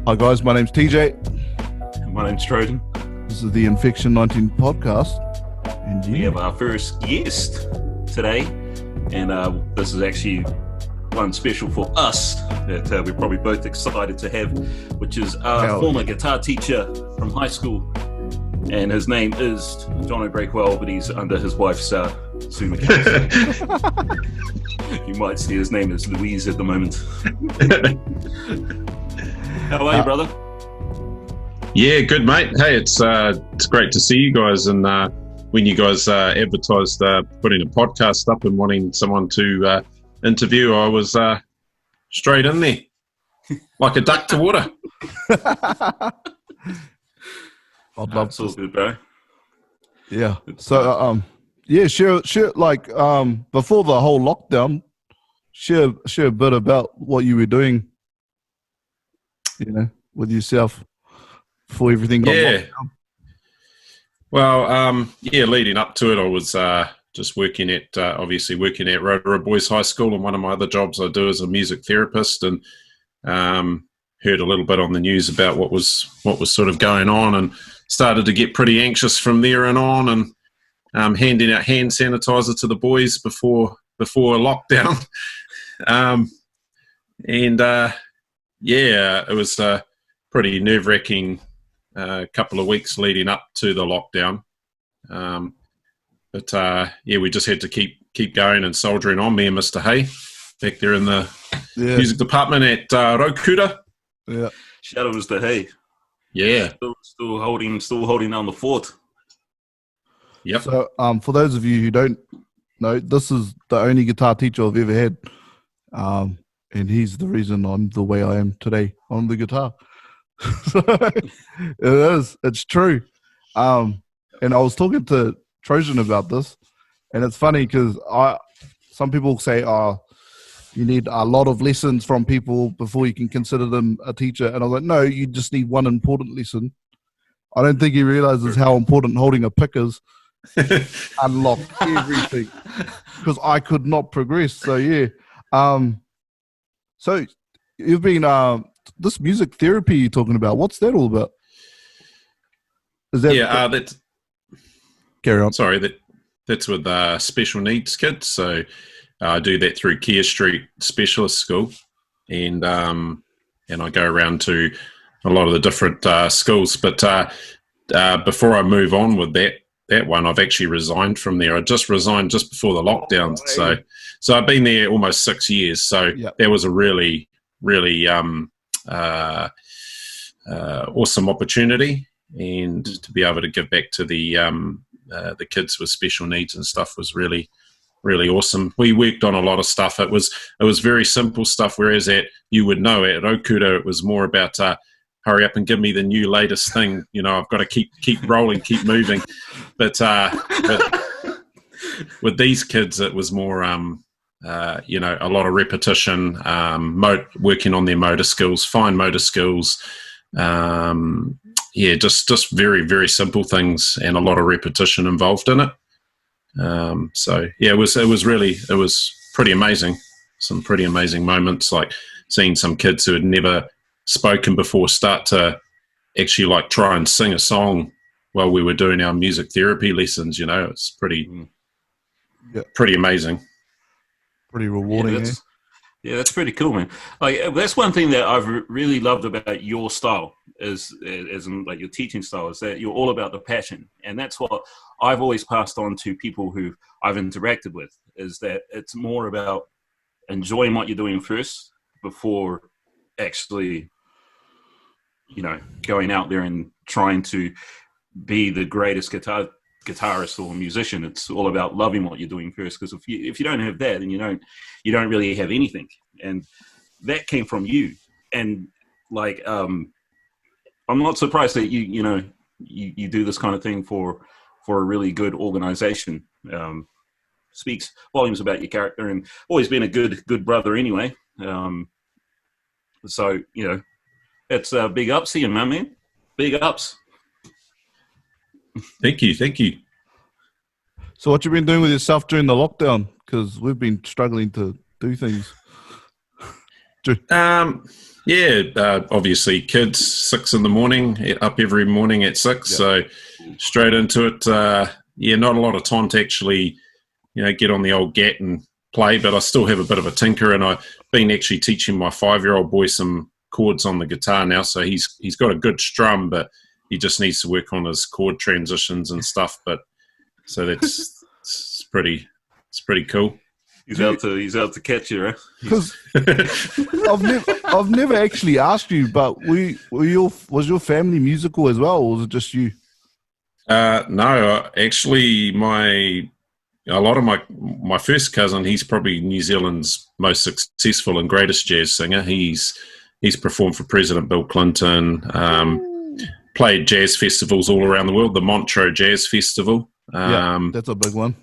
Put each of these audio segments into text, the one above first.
Hi guys, my name's TJ. My name's Trojan. This is the Infection 19 podcast. And We have our first guest today, and this is actually one special for us that we're probably both excited to have, which is our former guitar teacher from high school, and his name is Jono Breakwell, but he's under his wife's Zoom account. You might see his name is Louise at the moment. How are you, brother? Yeah, good, mate. Hey, it's great to see you guys. And when you guys advertised putting a podcast up and wanting someone to interview, I was straight in there, like a duck to water. I'd love to. All good, bro. Yeah. So, share like before the whole lockdown, share a bit about what you were doing, with yourself before everything got locked down. Well, leading up to it, I was just working at Rotorua Boys High School, and one of my other jobs I do as a music therapist, and heard a little bit on the news about what was sort of going on, and started to get pretty anxious from there and on, and handing out hand sanitizer to the boys before lockdown. It was a pretty nerve-wracking couple of weeks leading up to the lockdown. We just had to keep going and soldiering on, me and Mr. Hay, back there in the music department at Rokuta. Yeah. Shout out Mr. Hay. Yeah. Still holding down the fort. Yep. So, for those of you who don't know, this is the only guitar teacher I've ever had. And he's the reason I'm the way I am today on the guitar. So, it's true. And I was talking to Trojan about this, and it's funny because some people say, you need a lot of lessons from people before you can consider them a teacher. And I was like, no, you just need one important lesson. I don't think he realizes how important holding a pick is. Unlocked everything because I could not progress. So so you've been this music therapy you're talking about. What's that all about? Is that that's carry on? Sorry, that's with special needs kids. So I do that through Keir Street Specialist School, and I go around to a lot of the different schools. But before I move on with that one, I've actually resigned from there. I just resigned just before the lockdown. So I've been there almost 6 years. So that was a really, really awesome opportunity. And to be able to give back to the kids with special needs and stuff was really, really awesome. We worked on a lot of stuff. It was very simple stuff, whereas at Okuda, it was more about hurry up and give me the new latest thing. I've got to keep rolling, keep moving. But with these kids, it was more, a lot of repetition, working on their motor skills, fine motor skills. Just very, very simple things and a lot of repetition involved in it. It was pretty amazing. Some pretty amazing moments, like seeing some kids who had never spoken before start to actually try and sing a song while we were doing our music therapy lessons. It's pretty amazing, pretty rewarding. That's pretty cool, man. That's one thing that I've really loved about your style, as in your teaching style, is that you're all about the passion, and that's what I've always passed on to people who I've interacted with, is that it's more about enjoying what you're doing first before actually going out there and trying to be the greatest guitarist or musician. It's all about loving what you're doing first, because if you don't have that, then you don't really have anything. And that came from you. And I'm not surprised that you do this kind of thing for a really good organization. Speaks volumes about your character, and always been a good brother anyway. It's big ups to you, man. Big ups. Thank you. So what you been doing with yourself during the lockdown? Because we've been struggling to do things. Obviously kids, 6 a.m, up every morning at 6, so straight into it. Not a lot of time to actually, get on the old gat and play, but I still have a bit of a tinker, and I've been actually teaching my 5-year-old boy some chords on the guitar now, so he's got a good strum, but he just needs to work on his chord transitions and stuff, but so it's pretty cool. He's out to catch you, right? Because I've never actually asked you, but was your family musical as well, or was it just you? No, actually, a lot of my first cousin, he's probably New Zealand's most successful and greatest jazz singer. He's performed for President Bill Clinton, played jazz festivals all around the world, the Montreux Jazz Festival. That's a big one.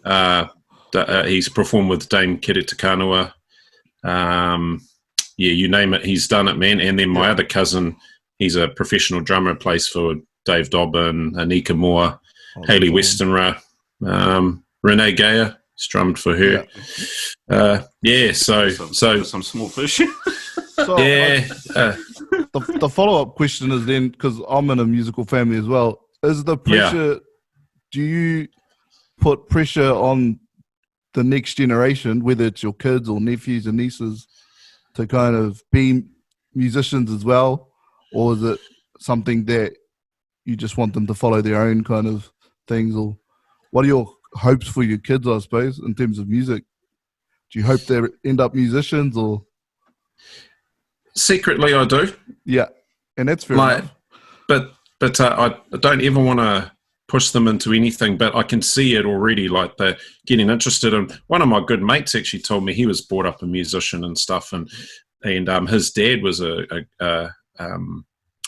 He's performed with Dame Kere Te Kanua. You name it, he's done it, man. And then my other cousin, he's a professional drummer, plays for Dave Dobbin, Anika Moore, Hayley Westenra, Renee Gayer, he's drummed for her. Some small fish. The follow-up question is then, because I'm in a musical family as well, is the pressure, do you put pressure on the next generation, whether it's your kids or nephews and nieces, to kind of be musicians as well? Or is it something that you just want them to follow their own kind of things? Or what are your hopes for your kids, I suppose, in terms of music? Do you hope they end up musicians, or? Secretly, I do. Yeah, and that's fair enough. But I don't ever want to push them into anything, but I can see it already, like they're getting interested. And one of my good mates actually told me he was brought up a musician and stuff, and his dad was a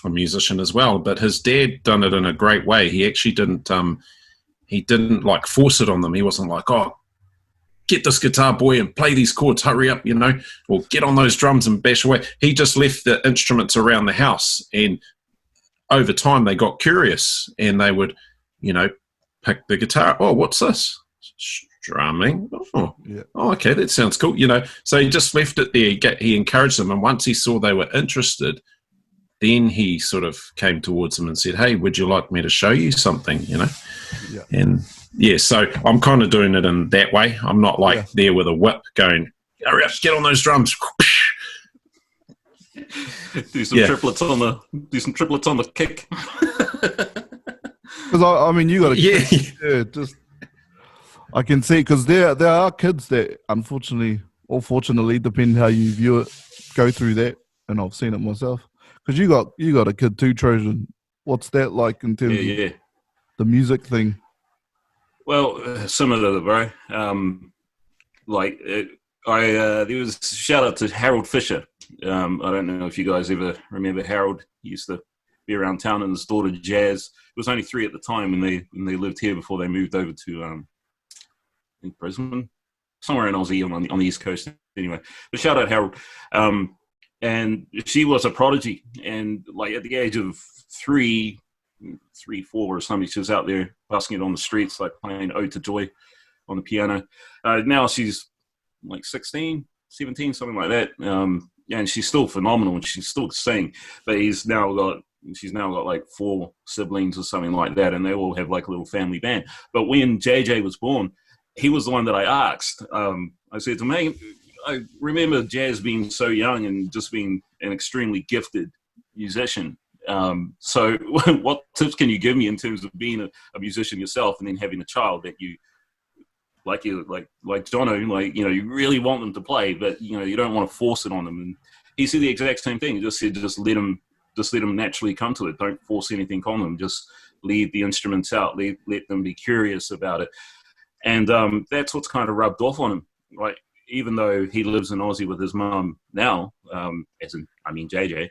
musician as well, but his dad done it in a great way. He actually didn't like force it on them. He wasn't like, oh, get this guitar, boy, and play these chords, hurry up, or get on those drums and bash away. He just left the instruments around the house, and over time they got curious, and they would, pick the guitar. Oh, what's this? Strumming. Oh, okay, that sounds cool. So he just left it there. He encouraged them, and once he saw they were interested, then he sort of came towards them and said, hey, would you like me to show you something, And so I'm kind of doing it in that way. I'm not like there with a whip going, hurry up, get on those drums. Do some triplets on the kick. Because I mean, you got to I can see, because there are kids that unfortunately or fortunately, depending how you view it, go through that, and I've seen it myself. Because you got a kid too, Trojan. What's that like in terms of the music thing? Well, similar, bro. There was shout out to Harold Fisher. I don't know if you guys ever remember Harold. He used to be around town, and his daughter Jazz. It was only 3 at the time when they lived here before they moved over to I think Brisbane, somewhere in Aussie on the East Coast. Anyway, but shout out Harold. And she was a prodigy, and like at the age of 3, 4 or something, she was out there busking it on the streets, like playing Ode to Joy on the piano. Now she's like 16, 17, something like that. And she's still phenomenal, and she's still singing. But she's now got like 4 siblings or something like that, and they all have like a little family band. But when JJ was born, he was the one that I asked. I said to me, I remember Jazz being so young and just being an extremely gifted musician. So what tips can you give me in terms of being a musician yourself, and then having a child that you like Jono, you really want them to play, but you don't want to force it on them. And he said the exact same thing. He just said, just let them naturally come to it. Don't force anything on them. Just leave the instruments out. Let them be curious about it. And that's what's kind of rubbed off on him. Like, even though he lives in Aussie with his mum now, JJ,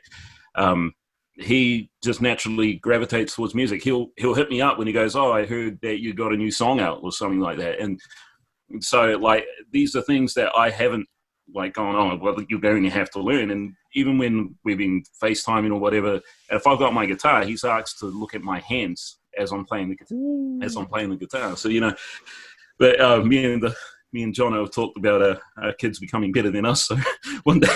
he just naturally gravitates towards music. He'll hit me up when he goes, oh, I heard that you got a new song out or something like that. And so, like, these are things that I haven't, like, gone on, well, you're going to have to learn. And even when we've been FaceTiming or whatever, and if I've got my guitar, he's asked to look at my hands as I'm playing the guitar. So, but me and me and Jono have talked about our kids becoming better than us. So one day,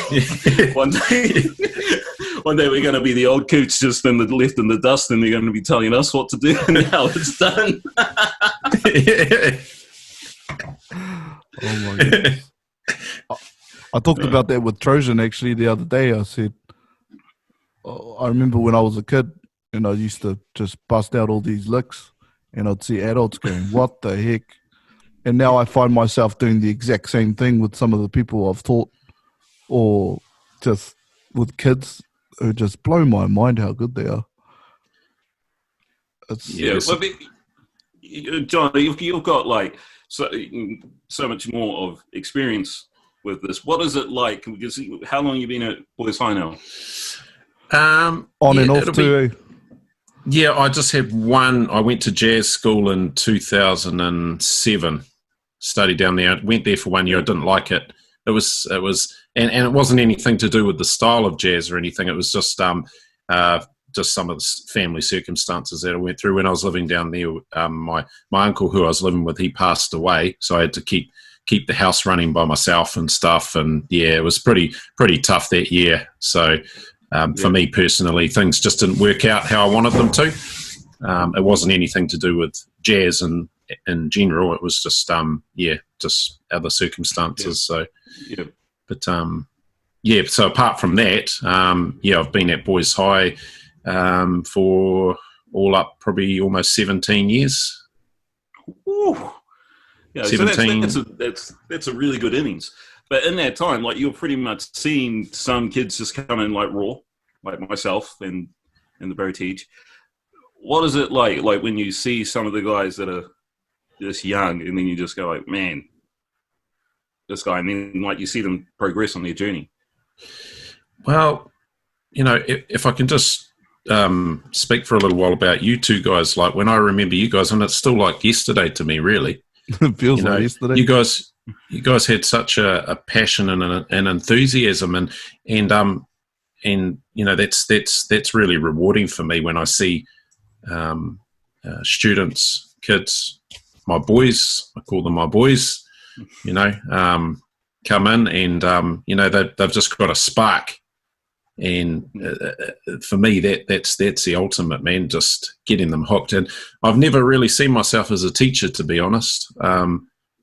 one day we're going to be the old coots just left in the dust, and they're going to be telling us what to do and how it's done. Oh my goodness. I talked about that with Trojan actually the other day. I said, I remember when I was a kid and I used to just bust out all these licks and I'd see adults going, what the heck? And now I find myself doing the exact same thing with some of the people I've taught, or just with kids who just blow my mind how good they are. John, you've got like so much more of experience with this. What is it like? Because how long have you been at Boys High now? On and off too. Yeah, I just had one. I went to jazz school in 2007. Studied down there. Went there for 1 year. I didn't like it. It was, and it wasn't anything to do with the style of jazz or anything. It was just some of the family circumstances that I went through when I was living down there. My uncle who I was living with, he passed away, so I had to keep the house running by myself and stuff. And yeah, it was pretty tough that year. So for me personally, things just didn't work out how I wanted them to. It wasn't anything to do with jazz and in general. It was just just other circumstances. So but so apart from that, I've been at Boys High for all up probably almost 17 years. Ooh. Yeah, 17. So that's a really good innings. But in that time, like, you're pretty much seeing some kids just come in like raw, like myself and the Bro Teach. What is it like when you see some of the guys that are just young, and then you just go like, man, this guy, and then like you see them progress on their journey? Well, if I can just speak for a little while about you two guys, like when I remember you guys, and it's still like yesterday to me, really. It feels like yesterday. You guys had such a passion and an enthusiasm, and that's really rewarding for me when I see students, kids, my boys, I call them my boys, come in and they've just got a spark, and for me that's the ultimate, man, just getting them hooked. And I've never really seen myself as a teacher, to be honest.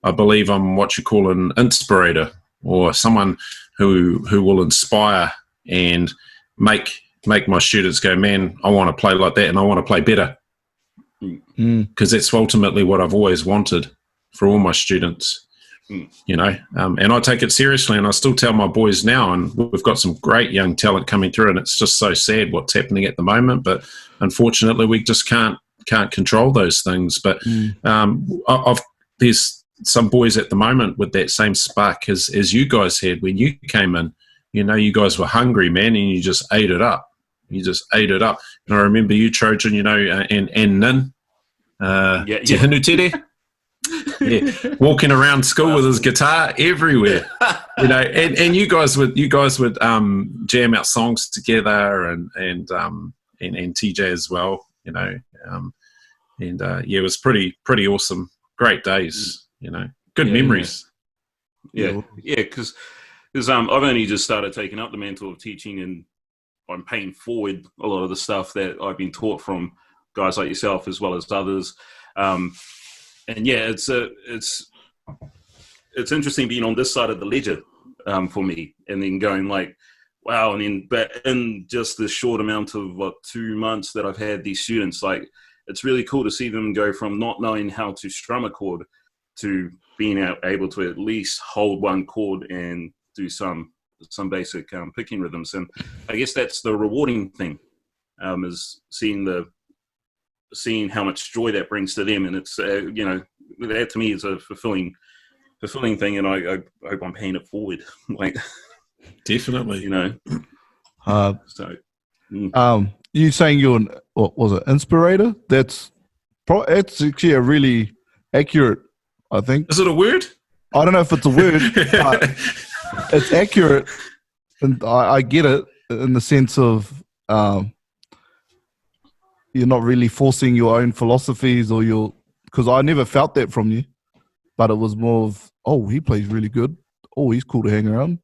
I believe I'm what you call an inspirator, or someone who will inspire and make my students go, man, I want to play like that and I want to play better. Because that's ultimately what I've always wanted for all my students, and I take it seriously, and I still tell my boys now, and we've got some great young talent coming through, and it's just so sad what's happening at the moment, but unfortunately we just can't control those things. But there's some boys at the moment with that same spark as you guys had when you came in. You guys were hungry, man, and you just ate it up. And I remember you, Trojan, and Nin, Te Hinu Tere, walking around school with his guitar everywhere, and you guys would jam out songs together, and TJ as well, it was pretty awesome, great days, good memories. Because I've only just started taking up the mantle of teaching, and I'm paying forward a lot of the stuff that I've been taught from guys like yourself as well as others. It's interesting being on this side of the ledger for me, and then going like, wow. And but in just the short amount of 2 months that I've had these students, like, it's really cool to see them go from not knowing how to strum a chord to being able to at least hold one chord and do some basic picking rhythms. And I guess that's the rewarding thing, is seeing how much joy that brings to them. And it's that to me is a fulfilling thing, and I hope I'm paying it forward. Like, definitely, you saying you're an, what was it, inspirator? That's actually a really accurate, I think. Is it a word? I don't know if it's a word, but it's accurate, and I get it in the sense of you're not really forcing your own philosophies or because I never felt that from you. but it was more of, oh, he plays really good. Oh, he's cool to hang around.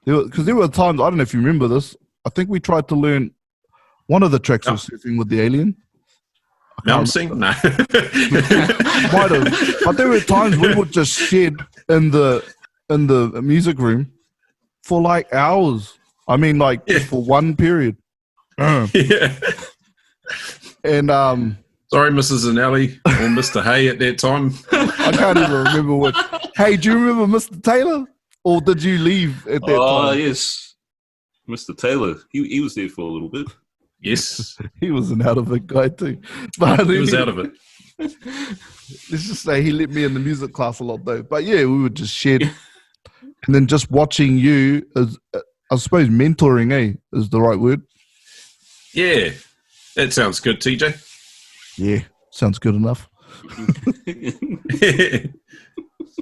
Because there were times, I don't know if you remember this, I think we tried to learn one of the tracks of Surfing with the Alien. Mountain Sing? No. Might have. But there were times we would just shed in the music room for like hours. I mean, like just for one period. Yeah. And sorry, Mrs. Anelli or Mr. Hay at that time. I can't even remember what. Hey, do you remember Mr. Taylor? Or did you leave at that time? Oh, yes. Mr. Taylor. He was there for a little bit. Yes. He was an out of it guy too. But He was out of it. Let's just say he let me in the music class a lot though. But yeah, we would just shed. And then just watching you, is, I suppose mentoring, is the right word? Yeah. That sounds good, TJ. Yeah, sounds good enough.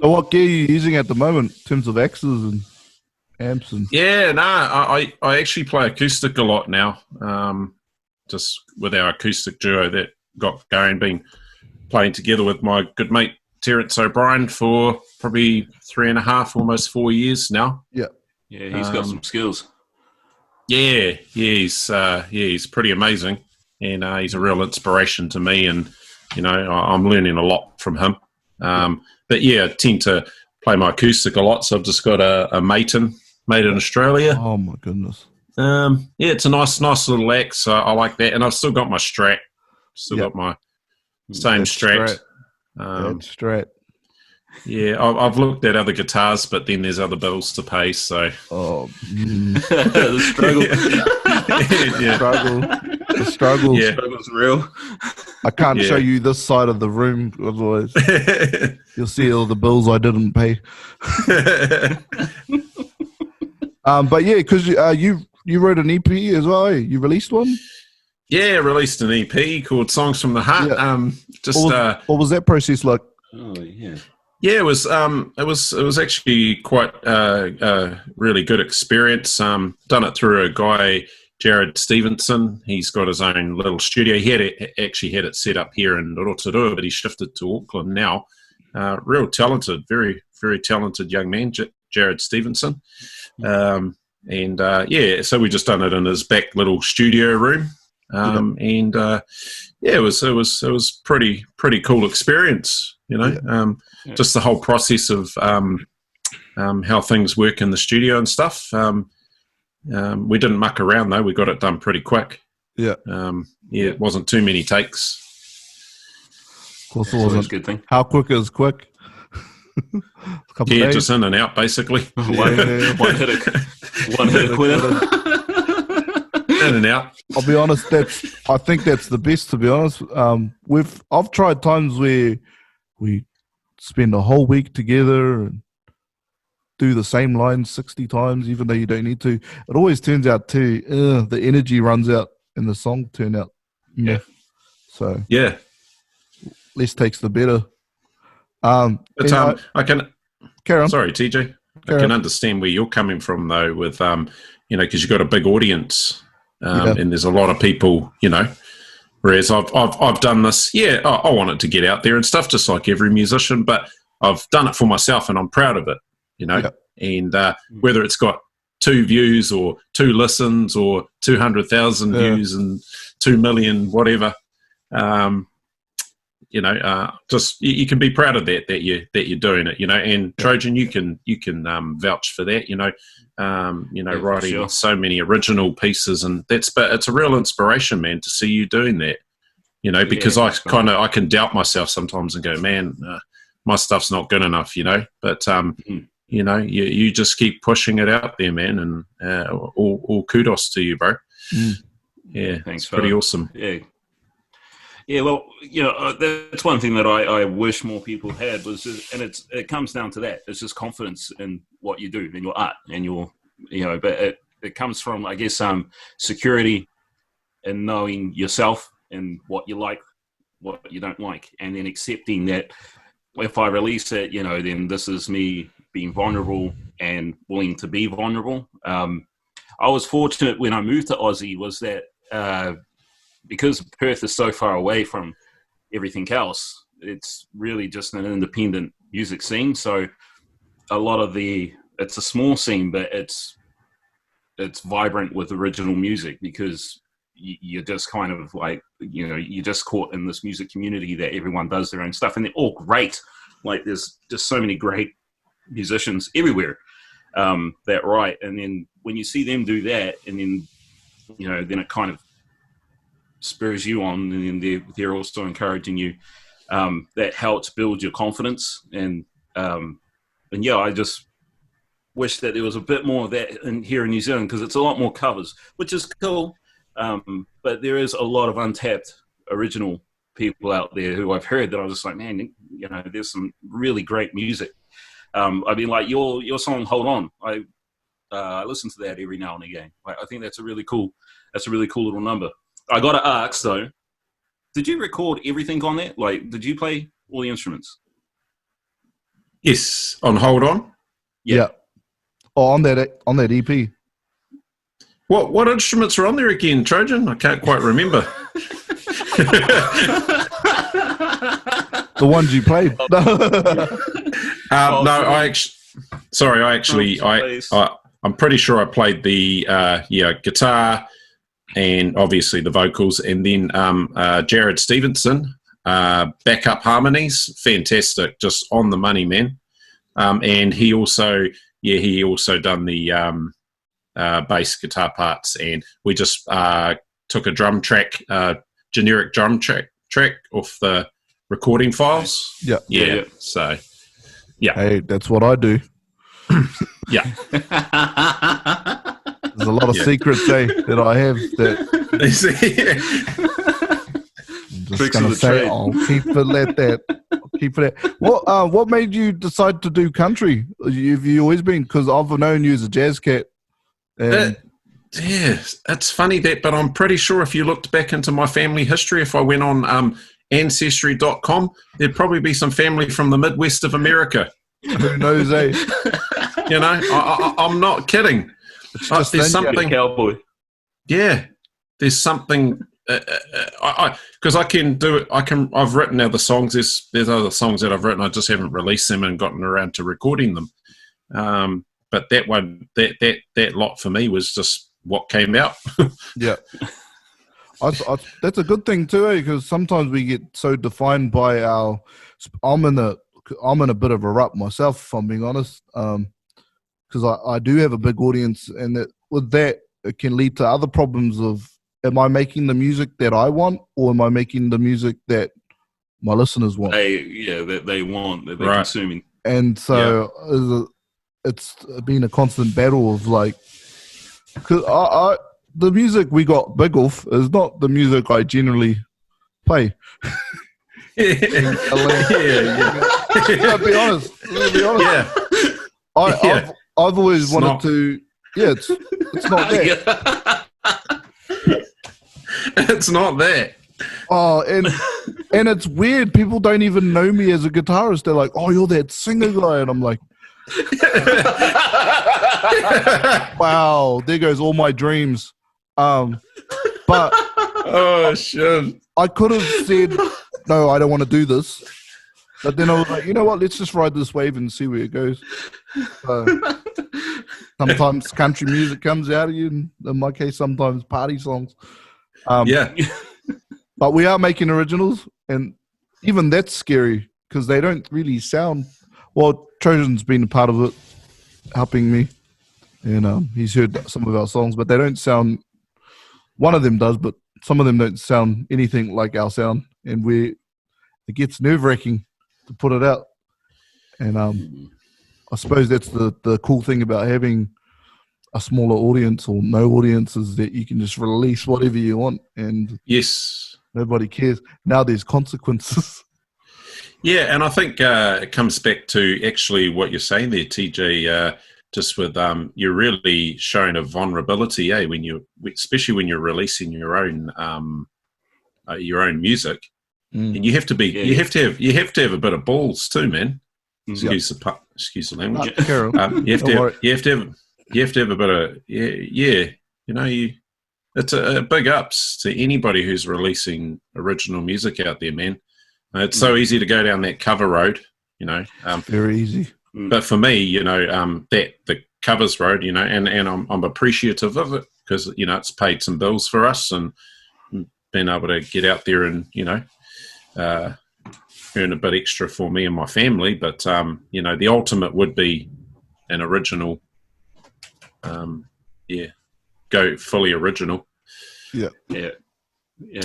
So what gear are you using at the moment in terms of axes and amps? And I actually play acoustic a lot now. Just with our acoustic duo that got going, been playing together with my good mate Terence O'Brien for probably 3.5, almost 4 years now. Yeah. Yeah, he's got some skills. Yeah, he's pretty amazing, and he's a real inspiration to me. And I'm learning a lot from him. But yeah, I tend to play my acoustic a lot. So I've just got a made in Australia. Oh my goodness. Yeah, it's a nice little axe. I like that, and I've still got my Strat. Got my same Strat. Strat. Yeah, I've looked at other guitars, but then there's other bills to pay. So the struggle. The struggle. Yeah, struggle's real. I can't show you this side of the room, otherwise you'll see all the bills I didn't pay. But yeah, because you wrote an EP as well. You released one. Yeah, released an EP called "Songs from the Heart." Yeah. What was that process like? Oh yeah. Yeah, it was actually quite really good experience. Done it through a guy, Jared Stevenson. He's got his own little studio. He had it set up here in Rotorua, but he shifted to Auckland now. Real talented, very, very talented young man, Jared Stevenson. So we just done it in his back little studio room. It was pretty cool experience, just the whole process of how things work in the studio and stuff. We didn't muck around though. We got it done pretty quick. Yeah. It wasn't too many takes. Of course, it wasn't. A good thing. How quick is quick? Just in and out, basically. One hit a quitter. In and out. I'll be honest. I think that's the best. To be honest, I've tried times where we spend a whole week together and do the same line 60 times, even though you don't need to. It always turns out the energy runs out and the song turn out. Yeah. So yeah, less takes the better. But I can carry on. Sorry, TJ. I can understand where you're coming from though, with because you've got a big audience, and there's a lot of people, Whereas I've done this, I want it to get out there and stuff, just like every musician. But I've done it for myself, and I'm proud of it, And whether it's got 2 views or 2 listens or 200,000 views and 2 million, whatever. Just you can be proud of that you're doing it, and Trojan, you can vouch for that, writing so many original pieces, and but it's a real inspiration, man, to see you doing that, because I can doubt myself sometimes and go, man, my stuff's not good enough, but you just keep pushing it out there, man, and all kudos to you, bro. Yeah, thanks, it's pretty awesome. Yeah, well, that's one thing that I wish more people had was, and it comes down to that. It's just confidence in what you do, in your art, and but it comes from, I guess, security in knowing yourself and what you like, what you don't like, and then accepting that if I release it, then this is me being vulnerable and willing to be vulnerable. I was fortunate when I moved to Aussie was that because Perth is so far away from everything else, it's really just an independent music scene. So a lot of it's a small scene, but it's vibrant with original music because you're just kind of like, you're just caught in this music community that everyone does their own stuff, and they're all great. Like there's just so many great musicians everywhere that write, and then when you see them do that, and then then it kind of spurs you on, and then they're also encouraging you. That helps build your confidence, and yeah, I just wish that there was a bit more of that here in New Zealand, because it's a lot more covers, which is cool. But there is a lot of untapped original people out there who I've heard that I was just like, man, there's some really great music. I mean, like your song "Hold On," I listen to that every now and again. I think that's a really cool little number. I got to ask though, did you record everything on that? Like, did you play all the instruments? Yes, on "Hold On." Yeah. Oh, on that EP. What instruments are on there again, Trojan? I can't quite remember. The ones you played. I'm pretty sure I played the guitar and obviously the vocals, and then Jared Stevenson, backup harmonies, fantastic, just on the money, man. And he also done the bass guitar parts, and we just took a drum track, generic drum track off the recording files. Yeah. So, yeah. Hey, that's what I do. Yeah. There's a lot of secrets, that I have that I'm just going to say, I'll keep it at that. What made you decide to do country? Have you always been? Because I've known you as a jazz cat. Yeah, it's funny but I'm pretty sure if you looked back into my family history, if I went on Ancestry.com, there'd probably be some family from the Midwest of America. Who knows, eh? I'm not kidding. There's something, cowboy. Yeah, there's something. Because I can do it. I've written other songs. There's other songs that I've written. I just haven't released them and gotten around to recording them. But that one, that lot for me was just what came out. Yeah. That's a good thing too, because sometimes we get so defined by our. I'm in a bit of a rut myself, if I'm being honest, because I do have a big audience, and with that it can lead to other problems of, am I making the music that I want, or am I making the music that my listeners want? That they want, that they're consuming. And so it's been a constant battle of like, because the music we got big off is not the music I generally play. I'll be honest. Yeah. I've always wanted to. Yeah, it's not that. It's not that. Oh, and it's weird. People don't even know me as a guitarist. They're like, "Oh, you're that singer guy," and I'm like, "Wow, there goes all my dreams." But oh shit! I could have said, "No, I don't want to do this," but then I was like, "You know what? Let's just ride this wave and see where it goes." Sometimes country music comes out of you, and in my case, sometimes party songs. But we are making originals, and even that's scary because they don't really sound. Well, Trojan's been a part of it, helping me, and he's heard some of our songs, but they don't sound. One of them does, but some of them don't sound anything like our sound, and it gets nerve-wracking to put it out. And I suppose that's the cool thing about having a smaller audience or no audience, is that you can just release whatever you want, and nobody cares. Now there's consequences. Yeah, and I think it comes back to actually what you're saying there, TJ. Just with you're really showing a vulnerability, especially when you're releasing your own music, and you have to be, you have to have a bit of balls too, man. Excuse the language. You have to have a bit of it's a big ups to anybody who's releasing original music out there, man. It's so easy to go down that cover road, you know. Very easy. But for me, you know, that the covers road, you know, and I'm appreciative of it because, you know, it's paid some bills for us and been able to get out there and, you know, earn a bit extra for me and my family. But, you know, the ultimate would be an original, go fully original. Yeah.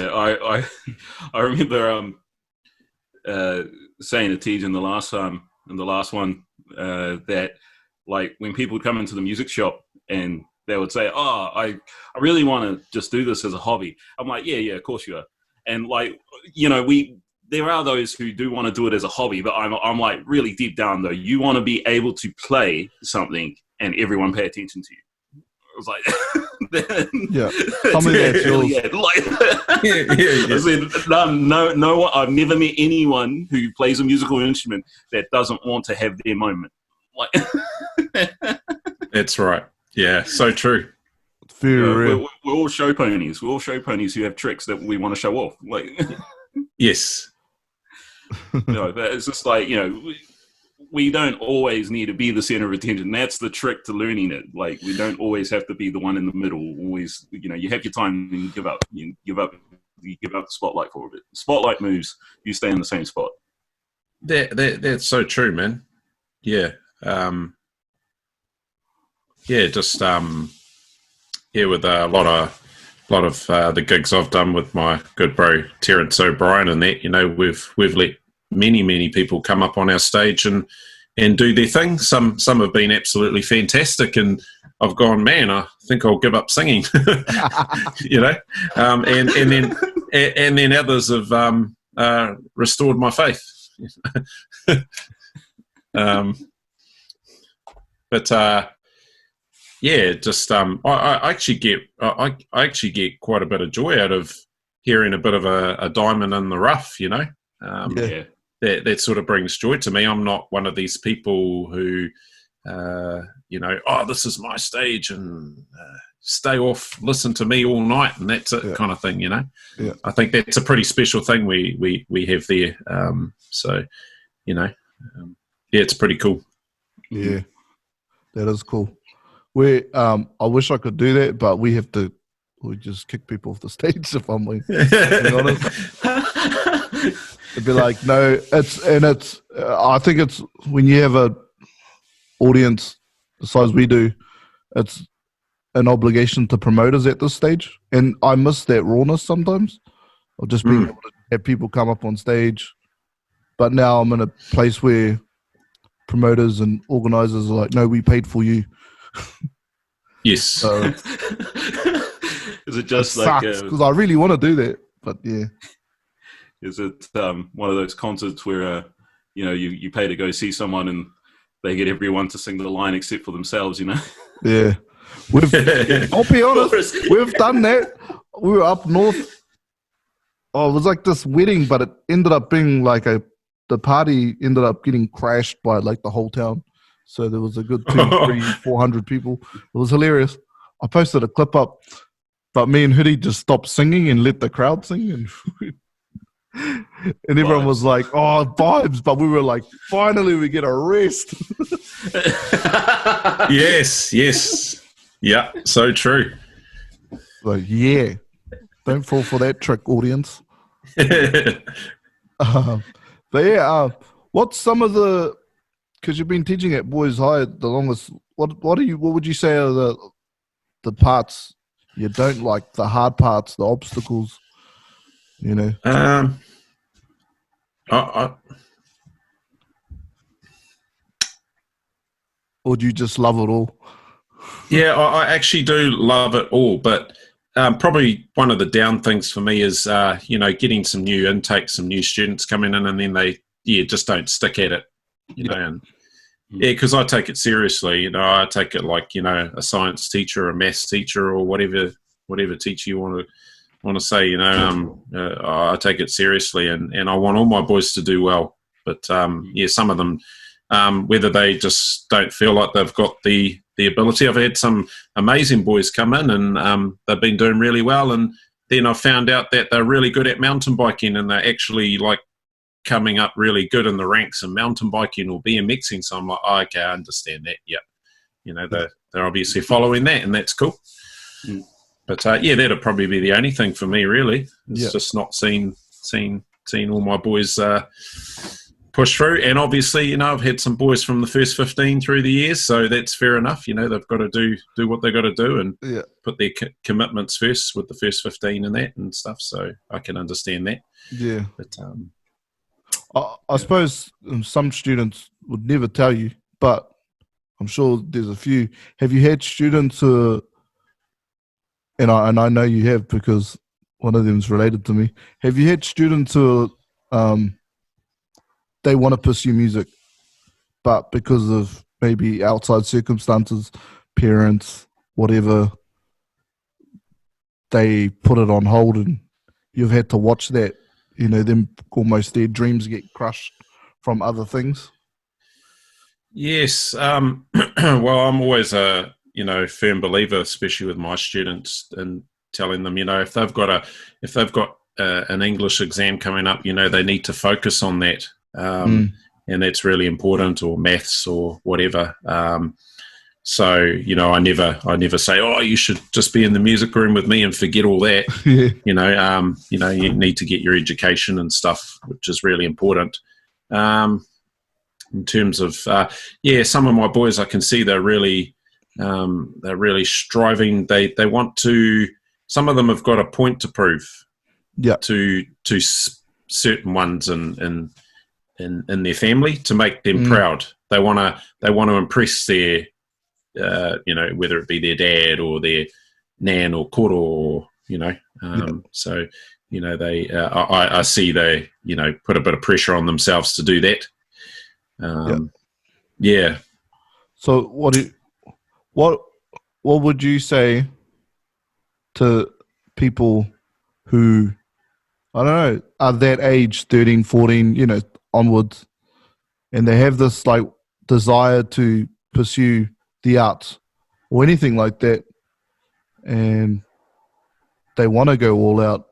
I remember saying to Tej in the last one that, like, when people would come into the music shop and they would say, "Oh, I really want to just do this as a hobby." I'm like, yeah, of course you are. And, like, you know, there are those who do want to do it as a hobby, but I'm like, really deep down though, you want to be able to play something and everyone pay attention to you. I was like, yeah, something that's yours. I said, no, I've never met anyone who plays a musical instrument that doesn't want to have their moment. Like, that's right. Yeah, so true. We're all show ponies. We're all show ponies who have tricks that we want to show off. Like, yes. No, but it's just like, you know, we don't always need to be the center of attention. That's the trick to learning it. Like, we don't always have to be the one in the middle. Always, you know, you have your time and you give up. You give up the spotlight for a bit. Spotlight moves, you stay in the same spot. That's so true, man. Yeah. With a lot of the gigs I've done with my good bro Terence O'Brien and that, you know, we've let many people come up on our stage and do their thing. Some have been absolutely fantastic, and I've gone, man, I think I'll give up singing. You know, and then others have restored my faith. Yeah, just I actually get quite a bit of joy out of hearing a bit of a diamond in the rough, you know. That sort of brings joy to me. I'm not one of these people who, you know, oh, this is my stage and stay off, listen to me all night and that's it kind of thing, you know. Yeah. I think that's a pretty special thing we have there. So, you know, yeah, it's pretty cool. Yeah, that is cool. I wish I could do that, but we just kick people off the stage if I'm being honest. It'd be like, no, I think it's when you have a audience the size we do, it's an obligation to promoters at this stage. And I miss that rawness sometimes of just being able to have people come up on stage. But now I'm in a place where promoters and organizers are like, no, we paid for you. Yes. So, is it just it like because I really want to do that, but yeah. Is it one of those concerts where you know, you pay to go see someone and they get everyone to sing the line except for themselves, you know? Yeah. I'll be honest, we've done that. We were up north. Oh, it was like this wedding, but it ended up being like the party ended up getting crashed by like the whole town. So there was a good 400 people. It was hilarious. I posted a clip up, but me and Hoodie just stopped singing and let the crowd sing. And everyone was like, oh, vibes. But we were like, finally we get a rest. Yes. Yeah, so true. Like, yeah. Don't fall for that trick, audience. But yeah, what's some of the, because you've been teaching at Boys High the longest, what would you say are the parts you don't like, the hard parts, the obstacles, you know? Or do you just love it all? Yeah, I actually do love it all, but probably one of the down things for me is, you know, getting some new intakes, some new students coming in, and then they, just don't stick at it, you know. And because I take it seriously, you know, I take it like, you know, a science teacher, a maths teacher, or whatever teacher you want to say, you know. I take it seriously, and I want all my boys to do well. But some of them, whether they just don't feel like they've got the ability. I've had some amazing boys come in and they've been doing really well, and then I found out that they're really good at mountain biking and they're actually like coming up really good in the ranks in mountain biking or BMXing. So I'm like, oh, okay, I understand that. Yeah. You know, they're obviously following that, and that's cool. Mm. But that'd probably be the only thing for me, really. It's Yeah. just not seeing all my boys push through. And obviously, you know, I've had some boys from the first 15 through the years, so that's fair enough. You know, they've got to do what they've got to do and put their commitments first with the first 15 and that and stuff. So I can understand that. Yeah. But I suppose some students would never tell you, but I'm sure there's a few. Have you had students who, and I know you have because one of them is related to me. Have you had students who they want to pursue music, but because of maybe outside circumstances, parents, whatever, they put it on hold, and you've had to watch that, you know, them almost their dreams get crushed from other things? yes, well, I'm always a firm believer, especially with my students, and telling them, you know, if they've got an English exam coming up, you know, they need to focus on that, and that's really important, or maths or whatever. So, you know, I never say, oh, you should just be in the music room with me and forget all that. Yeah. You know, you need to get your education and stuff, which is really important. In terms of, some of my boys, I can see they're really striving. They want to. Some of them have got a point to prove. Yeah. To certain ones in their family to make them proud. They want to impress their, you know, whether it be their dad or their nan or koro, or, you know. So, you know, they I see they, you know, put a bit of pressure on themselves to do that. Yeah. So what would you say to people who, I don't know, are that age, 13, 14, you know, onwards, and they have this like desire to pursue the arts or anything like that, and they want to go all out?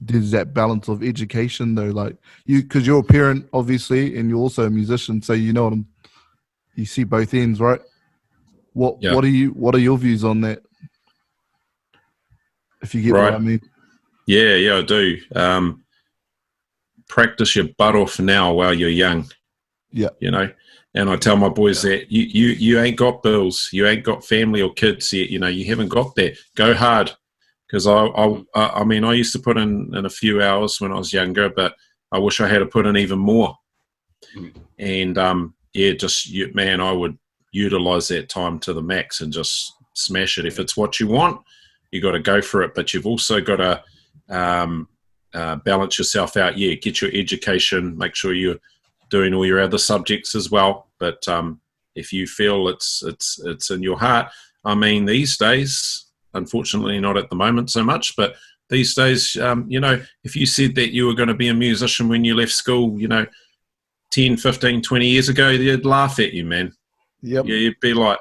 There's that balance of education though, like because you're a parent obviously, and you're also a musician, so you know you see both ends, right? What are your views on that, if you get what I mean? Yeah, I do. Practice your butt off now while you're young. Yeah. You know, and I tell my boys that you ain't got bills, you ain't got family or kids yet, you know, you haven't got that. Go hard. Because I mean, I used to put in a few hours when I was younger, but I wish I had to put in even more. And I would utilize that time to the max and just smash it. If it's what you want, you got to go for it. But you've also got to balance yourself out. Yeah, get your education. Make sure you're doing all your other subjects as well. But if you feel it's in your heart, I mean, these days. Unfortunately, not at the moment so much, but these days, you know, if you said that you were going to be a musician when you left school, you know, 10, 15, 20 years ago, they'd laugh at you, man. Yep. Yeah, you'd be like,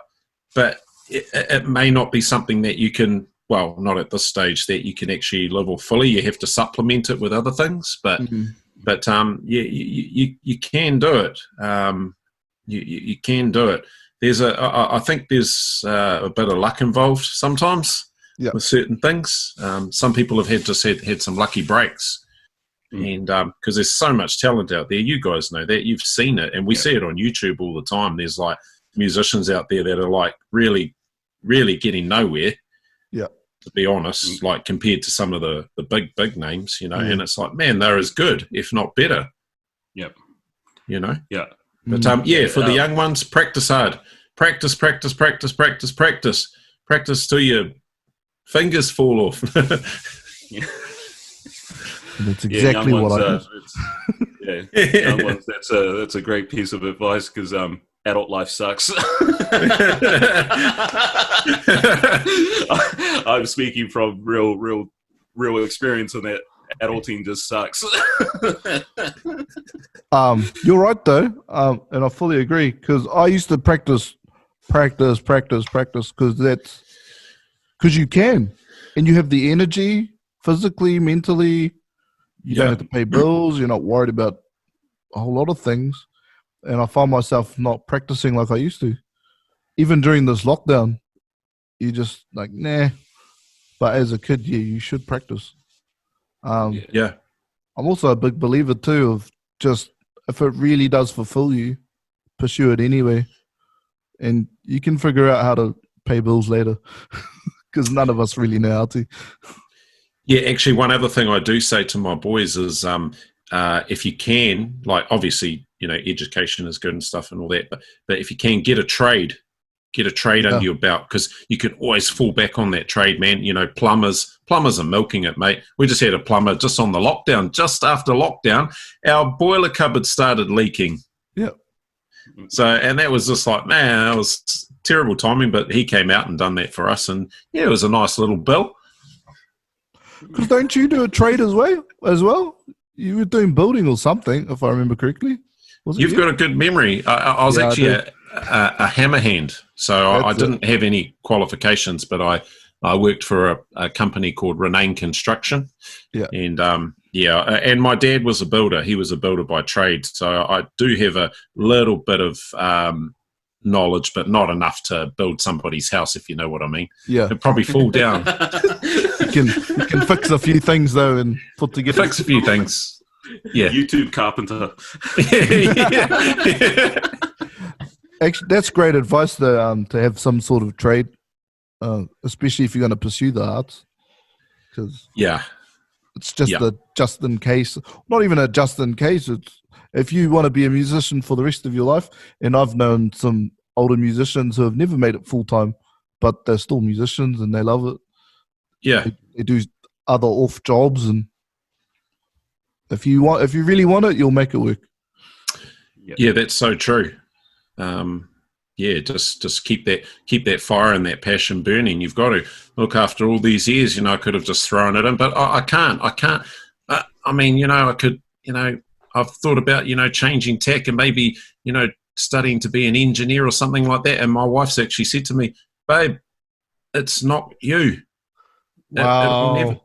but it may not be something that you can, well, not at this stage, that you can actually live off fully. You have to supplement it with other things, but you can do it. You can do it. I think there's a bit of luck involved sometimes with certain things. Some people have had some lucky breaks, and because there's so much talent out there. You guys know that, you've seen it, and we see it on YouTube all the time. There's like musicians out there that are like really, really getting nowhere. Yeah, to be honest, like compared to some of the big names, you know, and it's like, man, they're as good, if not better. Yep. You know. Yeah. But for the young ones, practice hard. Practice till your fingers fall off. That's exactly what I did. Young ones, that's a great piece of advice, because adult life sucks. I'm speaking from real experience on that. Adulting just sucks. You're right though, and I fully agree, because I used to practice because you can, and you have the energy physically, mentally. You don't have to pay bills. You're not worried about a whole lot of things, and I find myself not practicing like I used to. Even during this lockdown, you just like, nah. But as a kid, yeah, you should practice. Yeah. I'm also a big believer too of just if it really does fulfill you, pursue it anyway, and you can figure out how to pay bills later because none of us really know how to. Yeah, actually, one other thing I do say to my boys is if you can, like obviously, education is good and stuff and all that, but if you can get a trade under your belt, because you can always fall back on that trade, man. Plumbers are milking it, mate. We just had a plumber just on the lockdown, just after lockdown, our boiler cupboard started leaking. Yeah. So, and that was just like, man, that was terrible timing, but he came out and done that for us, and yeah, it was a nice little bill. Because don't you do a trade as well? You were doing building or something, if I remember correctly. You've got a good memory. I was actually a hammer hand, so I didn't have any qualifications, but I worked for a company called Renane Construction. Yeah. And and my dad was a builder. He was a builder by trade, so I do have a little bit of knowledge, but not enough to build somebody's house, if you know what I mean. Yeah. It'd probably fall down. You can fix a few things though and put together. Fix a few things. Yeah. YouTube carpenter. Actually, that's great advice to have some sort of trade, especially if you're going to pursue the arts. Because it's just a just in case, not even a just in case. It's if you want to be a musician for the rest of your life. And I've known some older musicians who have never made it full time, but they're still musicians and they love it. Yeah, they do other off jobs, and if you really want it, you'll make it work. Yeah, that's so true. Just keep that fire and that passion burning. You've got to look after all these years. I could have just thrown it in, but I can't. I mean, I could. I've thought about changing tech and maybe studying to be an engineer or something like that. And my wife's actually said to me, "Babe, it's not you. Wow.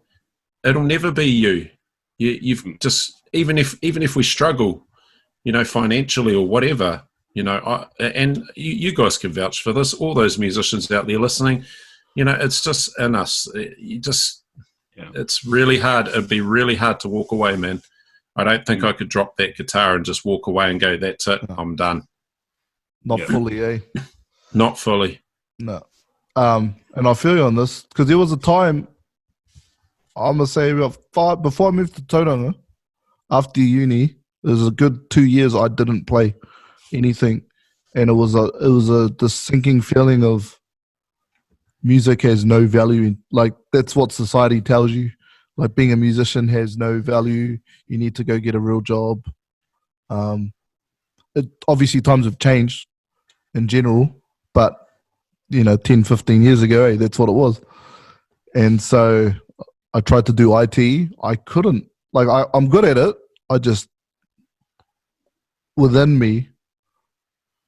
It'll never be you. You've just even if we struggle, financially or whatever." And you guys can vouch for this. All those musicians out there listening, it's just in us. It's really hard. It'd be really hard to walk away, man. I don't think I could drop that guitar and just walk away and go, "That's it, I'm done." Not fully, eh? Not fully. No. And I feel you on this because there was a time, I'm gonna say about before I moved to Tauranga, after uni, there was a good 2 years I didn't play anything, and it was the sinking feeling of music has no value. Like that's what society tells you. Like being a musician has no value. You need to go get a real job. Obviously times have changed in general, but 10, 15 years ago, that's what it was. And so I tried to do IT. I couldn't. Like I'm good at it. I just within me,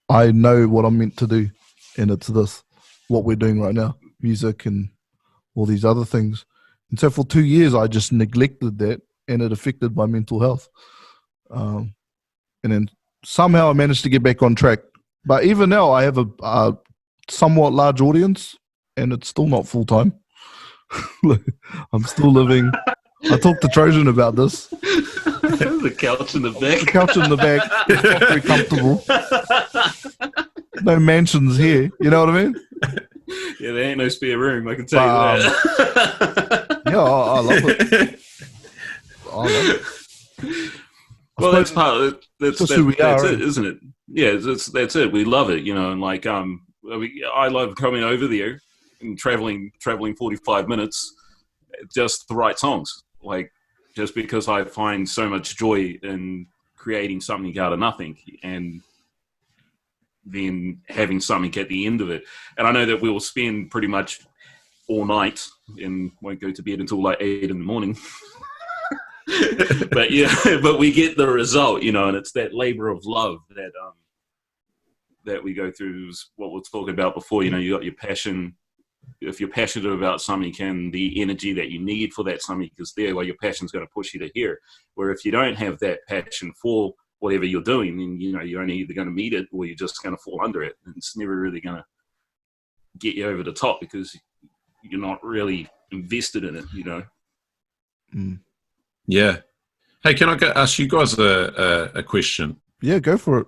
I know what I'm meant to do, and it's what we're doing right now, music and all these other things. And so for 2 years, I just neglected that, and it affected my mental health. And then somehow I managed to get back on track. But even now, I have a somewhat large audience, and it's still not full time. I'm still living. I talked to Trojan about this. The couch in the back. The couch in the back. It's not very comfortable. No mansions here. You know what I mean? Yeah, there ain't no spare room. I can tell you that. Yeah, I love it. I love it. Well, that's part of it. That's who we are, it, isn't it? Yeah, that's it. We love it, and like I love coming over there and traveling 45 minutes, just the right songs. Like just because I find so much joy in creating something out of nothing and then having something at the end of it. And I know that we will spend pretty much all night and won't go to bed until like 8 in the morning. but we get the result, and it's that labor of love that we go through is what we're talking about before. You got your passion. If you're passionate about something, the energy that you need for that something is there, where your passion's going to push you to here. Where if you don't have that passion for whatever you're doing, then you're only either going to meet it or you're just going to fall under it, and it's never really going to get you over the top because you're not really invested in it. Yeah. Hey, can I ask you guys a question? Yeah, go for it.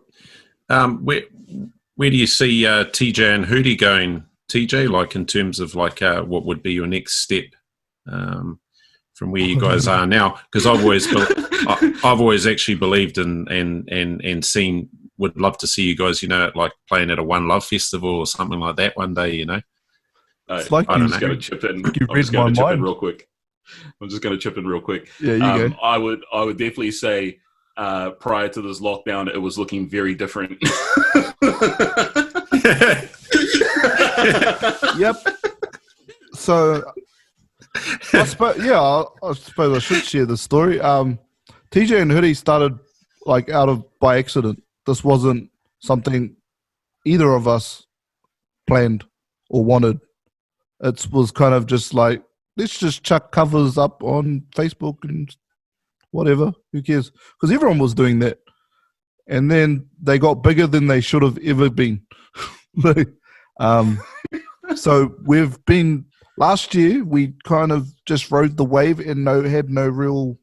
Where do you see TJ and Hootie going, TJ, like in terms of like what would be your next step from where you guys are now? Because I've always actually believed and seen, would love to see you guys, like playing at a One Love festival or something like that one day, It's like I'm just going to chip in. You read my mind. Real quick. I'm just going to chip in real quick. Yeah, you go. I would definitely say prior to this lockdown, it was looking very different. Yep. So I suppose I should share the story. TJ and Hoodie started like by accident. This wasn't something either of us planned or wanted. It was kind of just like, let's just chuck covers up on Facebook and whatever. Who cares? Because everyone was doing that. And then they got bigger than they should have ever been. So we've been, last year, we kind of just rode the wave and had no real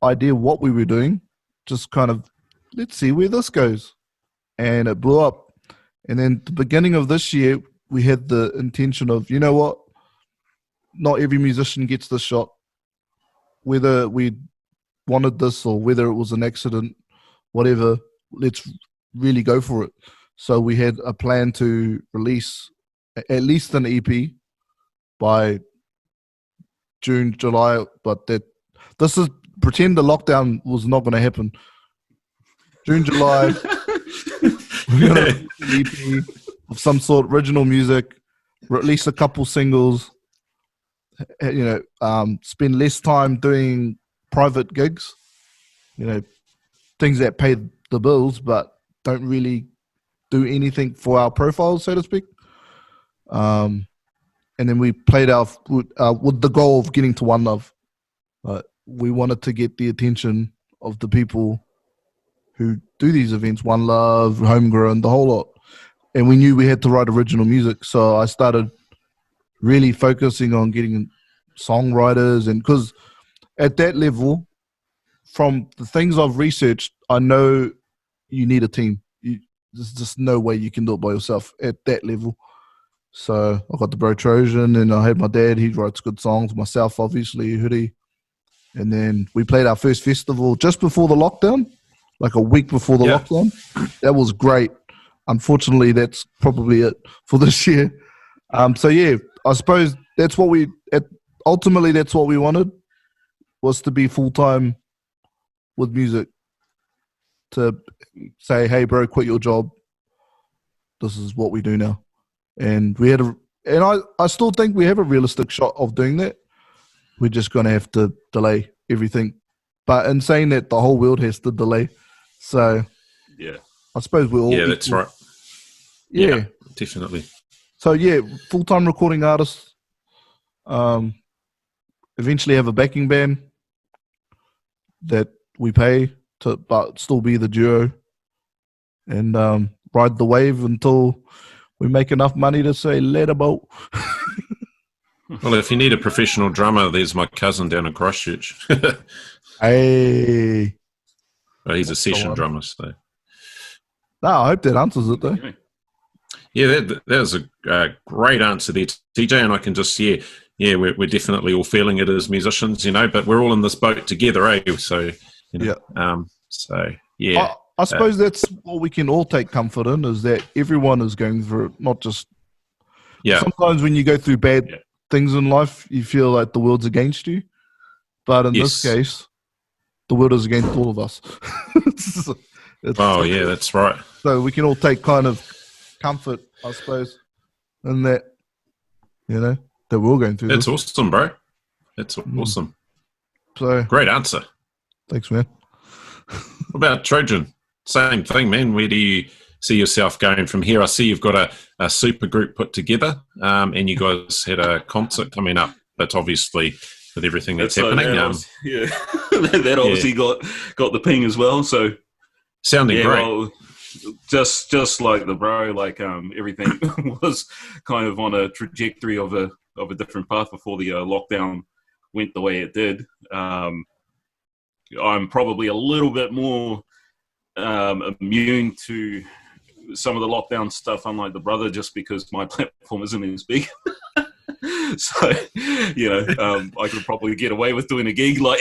idea what we were doing. Just kind of, let's see where this goes. And it blew up. And then the beginning of this year, we had the intention of, you know what? Not every musician gets this shot. Whether we wanted this or whether it was an accident, whatever, let's really go for it. So we had a plan to release at least an EP by June, July, but this is pretend the lockdown was not going to happen. June, July, we're going to release an EP of some sort, original music, release a couple singles, spend less time doing private gigs, things that pay the bills but don't really do anything for our profile, so to speak. And then we played with the goal of getting to One Love. We wanted to get the attention of the people who do these events, One Love, Homegrown, the whole lot. And we knew we had to write original music. So I started really focusing on getting songwriters. And because at that level, from the things I've researched, I know you need a team. There's just no way you can do it by yourself at that level. So I got the bro Trojan, and I had my dad. He writes good songs. Myself, obviously, Hoodie. And then we played our first festival just before the lockdown, like a week before the lockdown. That was great. Unfortunately, that's probably it for this year. So yeah, I suppose that's what ultimately that's what we wanted, was to be full-time with music. To say, hey, bro, quit your job. This is what we do now. And I still think we have a realistic shot of doing that. We're just going to have to delay everything. But in saying that, the whole world has to delay. So yeah, I suppose we're all equal. That's right. Yeah, definitely. So yeah, full-time recording artists. Eventually have a backing band that we pay to, but still be the duo, and ride the wave until we make enough money to say let a boat. Well, if you need a professional drummer, there's my cousin down in Christchurch. Hey, but he's a session drummer, so. No, I hope that answers it though. Yeah, that was a great answer there, TJ, and I can just we're definitely all feeling it as musicians, but we're all in this boat together, eh? So I suppose that's what we can all take comfort in, is that everyone is going through it, not just. Yeah. Sometimes when you go through bad things in life, you feel like the world's against you, but in this case, the world is against all of us. That's right. So we can all take kind of comfort, I suppose, in that, that we're all going through. That's awesome, bro. That's awesome. So great answer. Thanks, man. What about Trojan? Same thing, man. Where do you see yourself going from here? I see you've got a super group put together, and you guys had a concert coming up. That's obviously with everything that's So happening. That obviously got the ping as well. So sounding great. Well, just like the bro, like everything was kind of on a trajectory of a different path before the lockdown went the way it did. I'm probably a little bit more immune to some of the lockdown stuff, unlike the brother, just because my platform isn't as big. So, I could probably get away with doing a gig like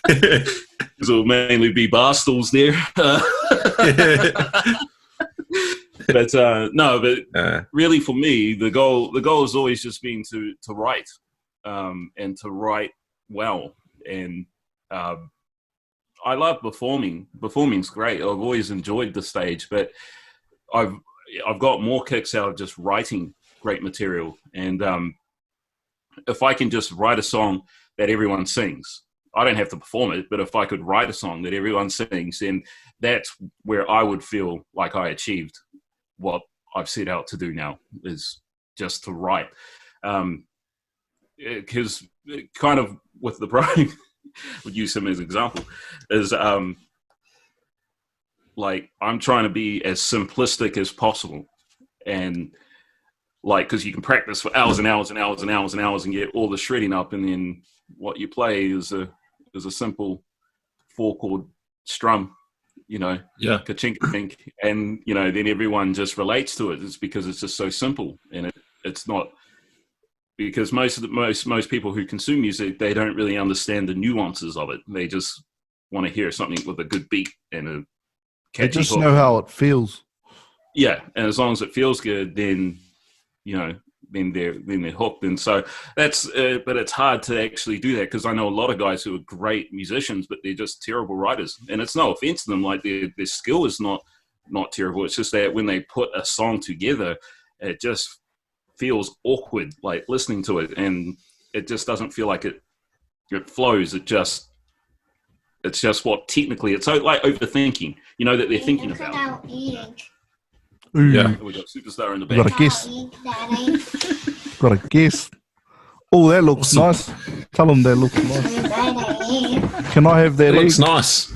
because it will mainly be bar stools there. But really for me, the goal has always just been to write, and to write well. And I love performing. Performing's great. I've always enjoyed the stage, but I've got more kicks out of just writing great material. And if I can just write a song that everyone sings, I don't have to perform it, but if I could write a song that everyone sings, then that's where I would feel like I achieved what I've set out to do now, is just to write. Because kind of with the bro, would use him as an example, is like I'm trying to be as simplistic as possible. And like, because you can practice for hours and hours and hours and hours and hours and get all the shredding up, and then what you play is a simple 4-chord strum, ka-chink, ka-chink, and then everyone just relates to it. It's because it's just so simple, and it's not, because most people who consume music, they don't really understand the nuances of it. They just want to hear something with a good beat and a catchy They just hook. know how it feels. Yeah, and as long as it feels good, then then they're hooked. And so that's but it's hard to actually do that, because I know a lot of guys who are great musicians, but they're just terrible writers. And it's no offense to them, like their skill is not terrible. It's just that when they put a song together, it just feels awkward, like listening to it, and it just doesn't feel like it flows. It's just what technically it's so like overthinking, that they're thinking about. Ooh, Yeah. We got Superstar in the we got back. a guest. Got a guest. Oh, that looks nice. Tell them that looks nice. Can I have that It egg? looks nice.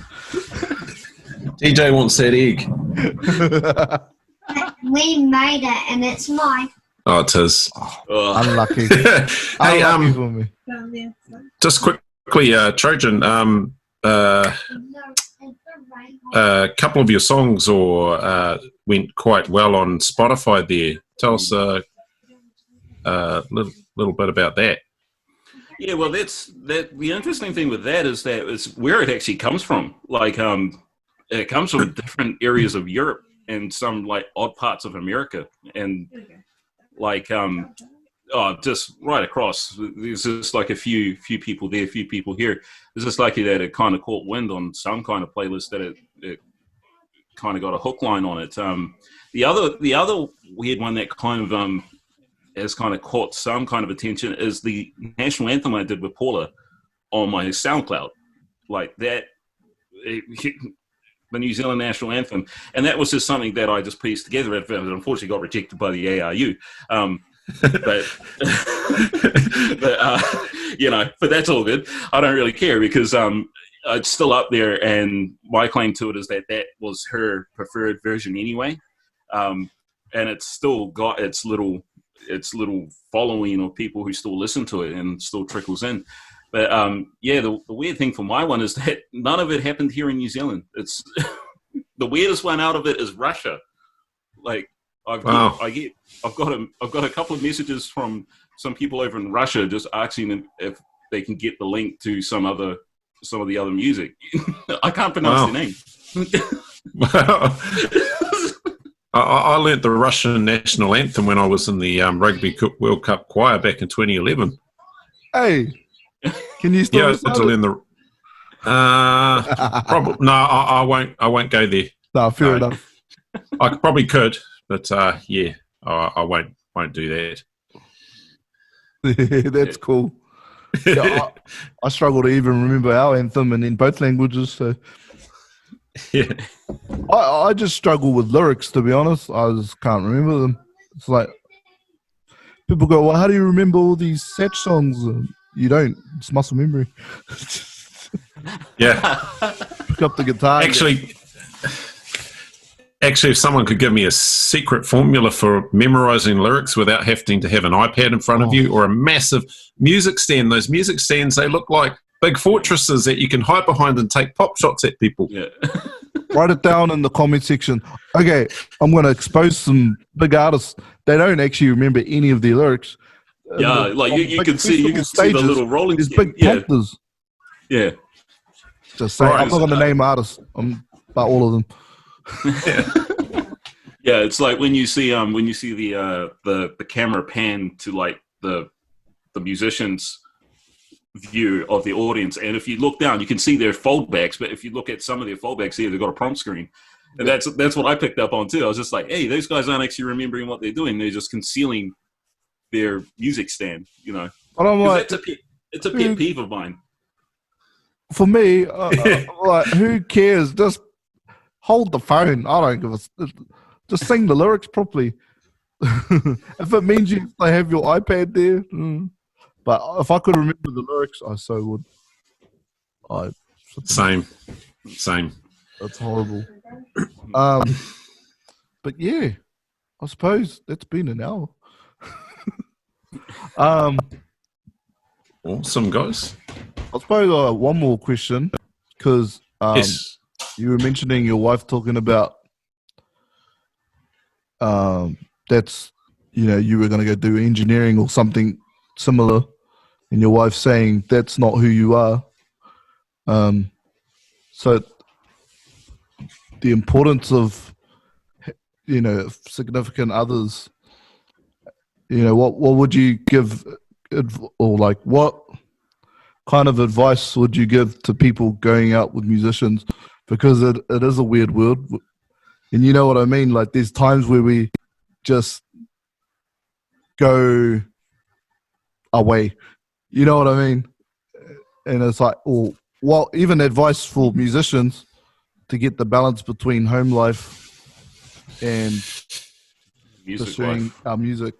DJ wants that egg. We made it, and it's mine. Oh, it is. Unlucky. Hey, Unlucky for me. just quickly, Trojan, a couple of your songs went quite well on Spotify there. Tell us a little bit about that. Yeah, well, that's the interesting thing with that is that it's where it actually comes from. Like, it comes from different areas of Europe and some like odd parts of America, and like just right across. There's just like a few people there, a few people here. It's just lucky that it kind of caught wind on some kind of playlist that it kind of got a hook line on it. The other weird one that kind of has kind of caught some kind of attention is the national anthem I did with Paula on my SoundCloud, like that. The New Zealand national anthem, and that was just something that I just pieced together. It unfortunately got rejected by the ARU, but that's all good. I don't really care, because it's still up there, and my claim to it is that was her preferred version anyway, and it's still got its little following of people who still listen to it and still trickles in. But the weird thing for my one is that none of it happened here in New Zealand. It's the weirdest one out of it is Russia. Like I've got a couple of messages from some people over in Russia just asking them if they can get the link to some of the other music. I can't pronounce their name. I learnt the Russian national anthem when I was in the Rugby World Cup choir back in 2011. Hey, can you still? Yeah, I had to learn the. Probably no. I won't. I won't go there. No, fair enough. I probably could, but I won't do that. That's cool. Yeah, I struggle to even remember our anthem, and in both languages. So yeah, I just struggle with lyrics, to be honest. I just can't remember them. It's like people go, well, how do you remember all these sad songs? You don't. It's muscle memory. Yeah. Pick up the guitar. Actually, if someone could give me a secret formula for memorizing lyrics without having to have an iPad in front of you or a massive music stand, those music stands, they look like big fortresses that you can hide behind and take pop shots at people. Yeah. Write it down in the comment section. Okay, I'm going to expose some big artists. They don't actually remember any of their lyrics. Yeah, like you can see the little rolling. There's big prompters. Yeah. Just saying, Right, I'm not going to name artists. I'm about all of them. Yeah, it's like when you see the camera pan to like the musicians' view of the audience, and if you look down, you can see their foldbacks. But if you look at some of their foldbacks here, they've got a prompt screen, and that's what I picked up on too. I was just like, hey, those guys aren't actually remembering what they're doing; they're just concealing their music stand. You know, and I'm like, it's a pet peeve of mine. For me, like, who cares? Just hold the phone. I don't give a. Just sing the lyrics properly. If it means you have your iPad there, but if I could remember the lyrics, I so would. Same. That's horrible. But yeah, I suppose that's been an hour. Awesome, guys. I suppose one more question, because Yes. you were mentioning your wife talking about that's, you were going to go do engineering or something similar, and your wife saying that's not who you are. So the importance of, significant others, what would you give, or like what kind of advice would you give to people going out with musicians? Because it is a weird world, and you know what I mean? Like, there's times where we just go away. You know what I mean? And it's like, even advice for musicians to get the balance between home life and pursuing our music.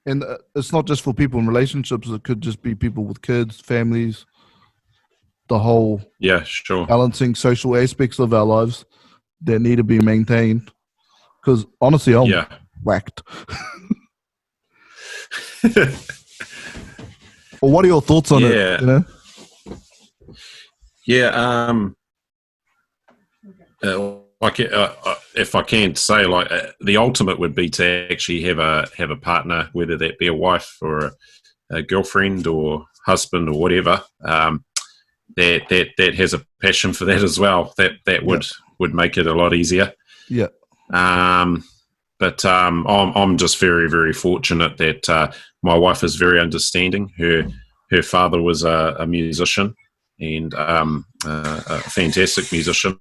And it's not just for people in relationships. It could just be people with kids, families, the whole balancing social aspects of our lives that need to be maintained. Because honestly, I'm whacked. Well, what are your thoughts on it? If I can say, the ultimate would be to actually have a partner, whether that be a wife or a girlfriend or husband or whatever, that has a passion for that as well. That would make it a lot easier. Yeah. But I'm just very, very fortunate that my wife is very understanding. Her father was a musician and a fantastic musician.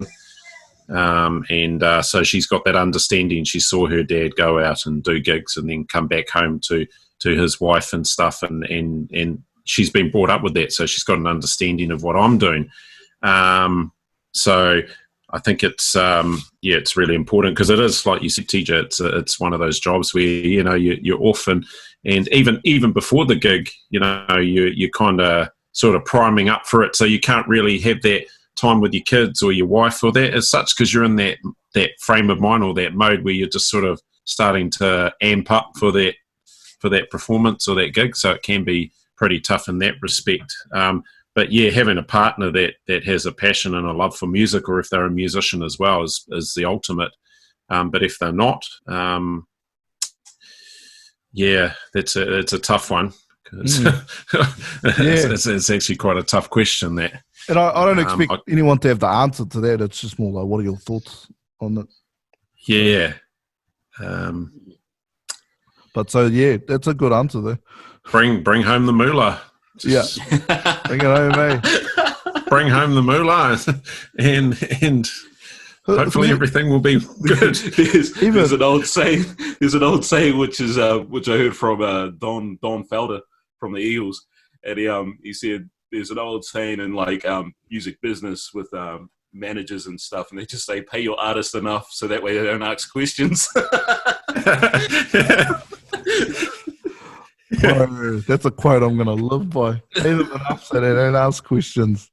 So she's got that understanding. She saw her dad go out and do gigs and then come back home to his wife and stuff. And she's been brought up with that. So she's got an understanding of what I'm doing. So I think it's really important, because it is, like you said, TJ, it's one of those jobs where, you're off and even before the gig, you're kind of sort of priming up for it. So you can't really have that time with your kids or your wife or that as such, because you're in that frame of mind or that mode where you're just sort of starting to amp up for that performance or that gig. So it can be pretty tough in that respect. But yeah, having a partner that has a passion and a love for music, or if they're a musician as well, is the ultimate. But if they're not, it's a tough one. It's actually quite a tough question, that. And I don't expect anyone to have the answer to that. It's just more like, what are your thoughts on it? Yeah. But so, yeah, that's a good answer there. Bring home the moolah. Bring it home, eh? Bring home the moolah, and hopefully everything will be good. There's an old saying. There's an old saying which I heard from Don Felder from the Eagles, and he said there's an old saying in music business with managers and stuff, and they just say, pay your artist enough so that way they don't ask questions. Bro, that's a quote I'm gonna live by. Pay them enough so they don't ask questions.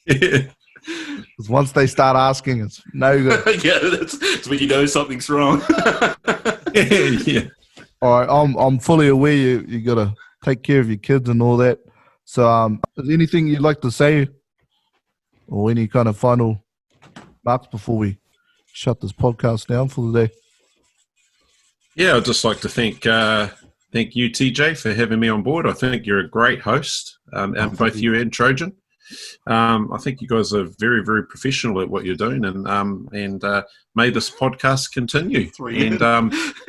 Yeah. Because once they start asking, it's no good. Yeah, that's when you know something's wrong. Yeah. All right, I'm fully aware you gotta take care of your kids and all that. So, is there anything you'd like to say, or any kind of final marks before we shut this podcast down for the day? Yeah, I'd just like to thank you, TJ, for having me on board. I think you're a great host, and both you and Trojan. I think you guys are very, very professional at what you're doing, and may this podcast continue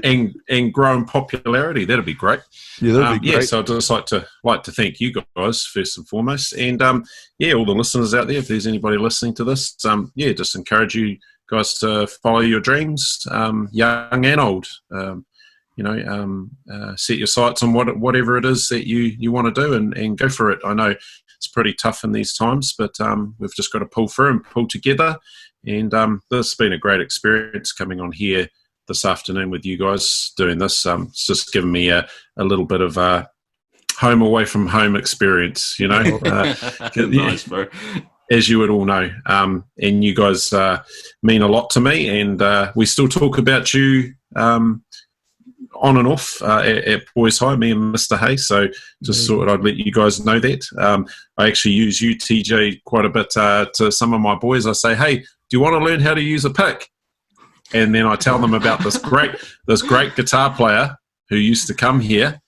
and grow in popularity. That'd be great. Yeah, that'd be great. So I'd just like to thank you guys first and foremost, and all the listeners out there. If there's anybody listening to this, just encourage you guys to follow your dreams, young and old. Set your sights on whatever it is that you want to do, and go for it. I know it's pretty tough in these times, but we've just got to pull through and pull together. And this has been a great experience coming on here this afternoon with you guys doing this. It's just given me a little bit of home away from home experience, Nice, bro. As you would all know. And you guys mean a lot to me, and we still talk about you on and off at Boys High, me and Mr. Hayes. So just thought I'd let you guys know that. I actually use you, TJ, quite a bit to some of my boys. I say, hey, do you want to learn how to use a pick? And then I tell them about this great guitar player who used to come here,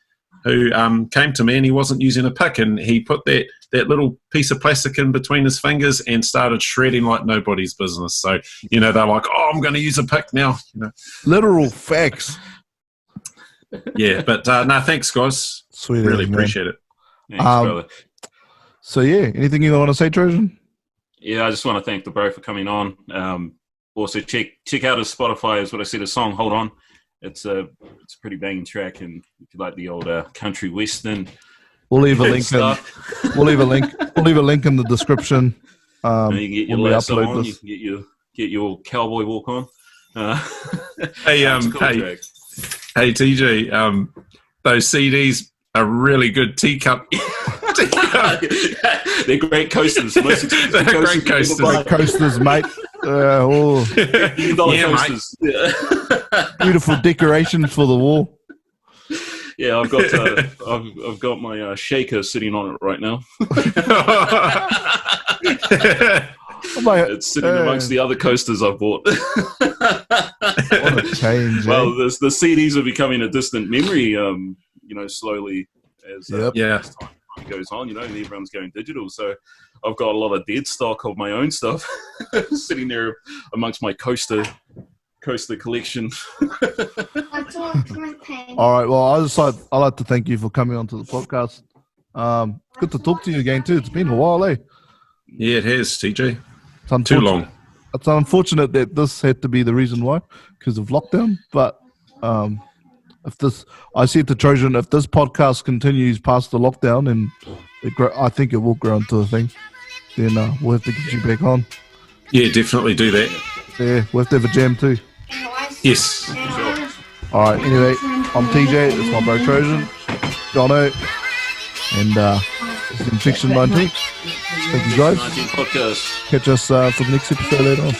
who came to me and he wasn't using a pick, and he put that little piece of plastic in between his fingers and started shredding like nobody's business. So, they're like, oh, I'm going to use a pick now. Literal facts. Yeah, but no, thanks, guys. Sweet, really man. appreciate it. Thanks, brother. So, anything you want to say, Trojan? Yeah, I just want to thank the bro for coming on. Also, check out his Spotify. Is what I said. A song, Hold On. It's a pretty banging track, and if you like the old country western, we'll leave a link. We'll leave a link in the description. You can get your when we lasso upload on. this. You can get your cowboy walk on. Hey, TJ, those CDs are really good teacup. They're great coasters. They're great coasters. Great coasters, mate. Coasters. Yeah. Beautiful decorations for the wall. Yeah, I've got my shaker sitting on it right now. It's sitting amongst the other coasters I've bought. What a change. Well, the CDs are becoming a distant memory, slowly as time goes on, and everyone's going digital. So I've got a lot of dead stock of my own stuff sitting there amongst my coaster collection. All right. Well, I'd like to thank you for coming onto the podcast. Good to talk to you again too. It's been a while, eh? Yeah, it has, TJ. Too long. It's unfortunate that this had to be the reason why, because of lockdown. But I said to Trojan, if this podcast continues past the lockdown, and I think it will grow into a thing, then we'll have to get you back on. Yeah, definitely do that. Yeah, we'll have to have a jam too. Yes. Sure. All right. Anyway, I'm TJ. It's my bro Trojan, Jono, and it's Infection 19. Thank you guys. 19 podcast. Catch us for the next episode later on.